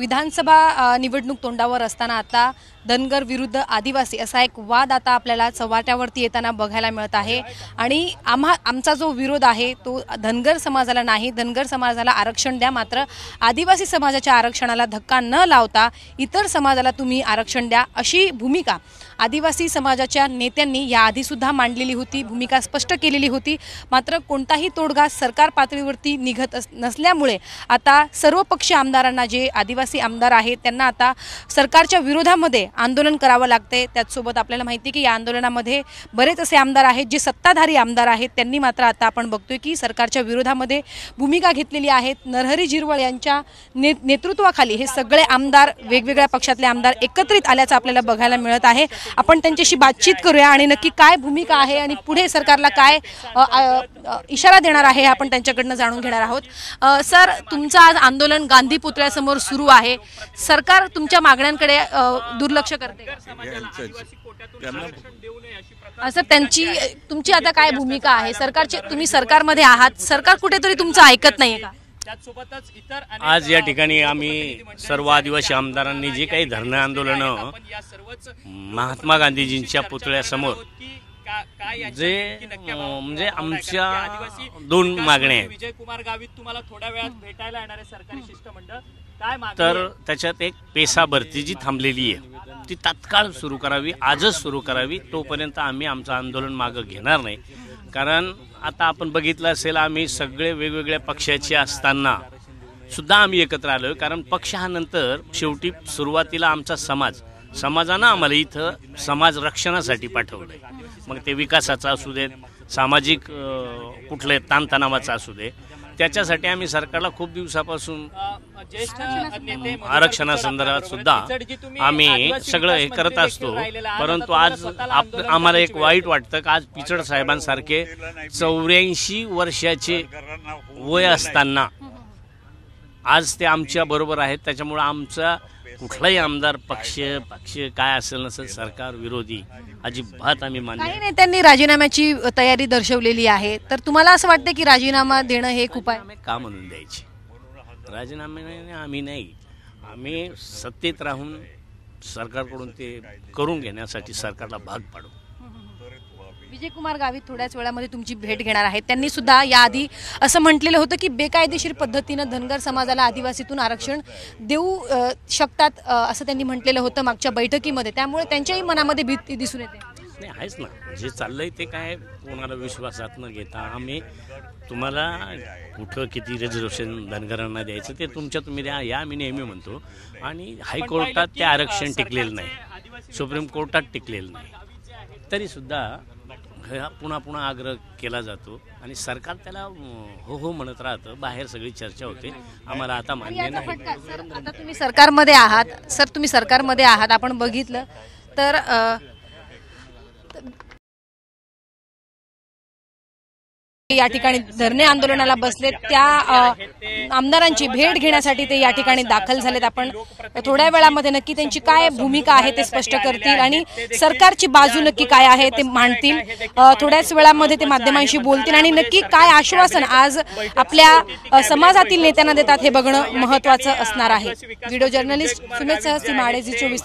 विधानसभा निवडणूक तोंडावर असताना आता धनगर विरुद्ध आदिवासी असा एक वाद आता आपल्याला चव्हाट्यावरती येताना बघायला मिळत आहे। आणि आमचा जो विरोध आहे तो धनगर समाजाला नाही, धनगर समाजाला आरक्षण द्या, मात्र आदिवासी समाजाच्या आरक्षणाला धक्का न लावता इतर समाजाला तुम्ही आरक्षण द्या, अशी भूमिका आदिवासी समाजाच्या नेत्यांनी याआधी सुद्धा मांडलेली होती, भूमिका स्पष्ट केलेली होती। मात्र कोणताही तोडगा सरकार पातळीवरती निघत नसल्यामुळे आता सर्वपक्षीय आमदारांना, जे आदिवासी आमदार आहेत त्यांना आता सरकारच्या विरोधामध्ये आंदोलन करावं लागते। त्याचसोबत आपल्याला माहिती आहे की या आंदोलनामध्ये बरेच असे आमदार आहेत जे सत्ताधारी आमदार आहेत, त्यांनी मात्र आता आपण बघतोय की सरकारच्या विरोधामध्ये भूमिका घेतलेली आहे। नरहरी झिरवळ यांच्या नेतृत्वाखाली हे सगळे आमदार, वेगवेगळ्या पक्षातले आमदार एकत्रित आल्याचं आपल्याला बघायला मिळत आहे। आपण त्यांच्याशी बातचीत करूया आणि नक्की काय भूमिका आहे आणि पुढे सरकारला काय इशारा देणार आहे आपण त्यांच्याकडनं जाणून घेणार आहोत। सर, तुमचं आज आंदोलन गांधी पुतळ्यासमोर सुरू आहे, सरकार तुमच्या मागण्यांकडे दुर्लक्ष करते का? सर, तुमची आता काय भूमिका आहे? तुम्ही सरकारमध्ये आहात, सरकार कुठेतरी तुमचं ऐकत नाहीये का? आज या ठिकाणी आम्ही सर्व आदिवासी आमदारांनी जे काही धरणं आंदोलन महात्मा गांधीजींच्या पुतळ्यासमोर जे म्हणजे आमच्या दोन मागण्या आहेत, विजय कुमार गावित तुम्हाला थोड्या वेळात भेटायला येणार आहे सरकारी शिष्टमंडळ, काय तर त्याच्यात एक पेसा भरती जी थांबलेली आहे ती तात्काळ सुरू करावी, आजच सुरू करावी। तोपर्यंत आम्ही आमचं आंदोलन मागं घेणार नाही। कारण आता आपण बघितलं असेल, आम्ही सगळे वेगवेगळ्या पक्षाचे असताना सुद्धा आम्ही एकत्र आलो। कारण पक्ष हा नंतर शेवटी सुरुवातीला आमचा समाजानं आम्हाला इथं समाज रक्षणासाठी पाठवलंय, मग ते विकासाचा असू देत, सामाजिक कुठले ताणतणावाचा असू दे, त्याच्यासाठी आम्ही सरकारला खूप दिवसापासून आरक्षणासंदर्भात सुद्धा आम्ही सगळं हे करत असतो। परंतु आज आम्हाला एक वाईट वाटतं की आज पिचड साहेबांसारखे 84 वर्षाचे वय असताना आज ते आमच्या बरोबर आहेत। त्याच्यामुळे आमचा कुठलाही आमदार पक्ष काय असेल नसेल सरकार विरोधी अजिबात आम्ही मान्य काही नेत्यांनी राजीनाम्याची तयारी दर्शवलेली आहे, तर तुम्हाला असं वाटतं की राजीनामा देणं हे खूप आहे का म्हणून द्यायचे? राजीनाम्याने आम्ही नाही, आम्ही सत्तेत राहून सरकारकडून ते करून घेण्यासाठी सरकारला भाग पाडू। विजय कुमार गावित थोड्याच वेळामध्ये तुमची भेट घेणार आहेत। त्यांनी सुद्धा याआधी असं म्हटलेलं होतं की बेकायदेशीर पद्धतीनं धनगर समाजाला आदिवासीतून आरक्षण देऊ शकतात असं त्यांनी म्हटलेलं होतं मागच्या बैठकीमध्ये, त्यामुळे त्यांच्याही मनामध्ये भीती दिसून येते। नाही, आहेच ना, जे चाललंय ते काय कोणाला विश्वासात न घेता आम्ही तुम्हाला कुठं किती रिझर्वेशन धनगरांना द्यायचं ते तुम्ही द्या, या आम्ही नेहमी म्हणतो। आणि हायकोर्टात ते आरक्षण टिकलेलं नाही, सुप्रीम कोर्टात टिकलेलं नाही, तरी सुद्धा पुन्हा आग्रह केला जातो आणि सरकार त्याला हो म्हणत राहतं। बाहेर सगळी चर्चा होते, आम्हाला आता मान्य नाही। सर, आता तुम्ही सरकारमध्ये आहात, तुम्ही सरकारमध्ये आहात, आपण बघितलं तर या ठिकाणी धरणे आंदोलनाला बसले त्या आमदारांची भेट घेण्यासाठी ते या ठिकाणी दाखल झालेत। आपण थोड्या वेळामध्ये नक्की त्यांची काय भूमिका आहे ते स्पष्ट करतील आणि सरकारची बाजू नक्की काय आहे ते मांडतील। थोड्याच वेळामध्ये ते माध्यमांशी बोलतील आणि नक्की काय आश्वासन आज आपल्या समाजातील नेत्यांना देतात हे बघणं महत्त्वाचं असणार आहे। व्हिडिओ जर्नलिस्ट सुमेध सह, सीमा, जी 24।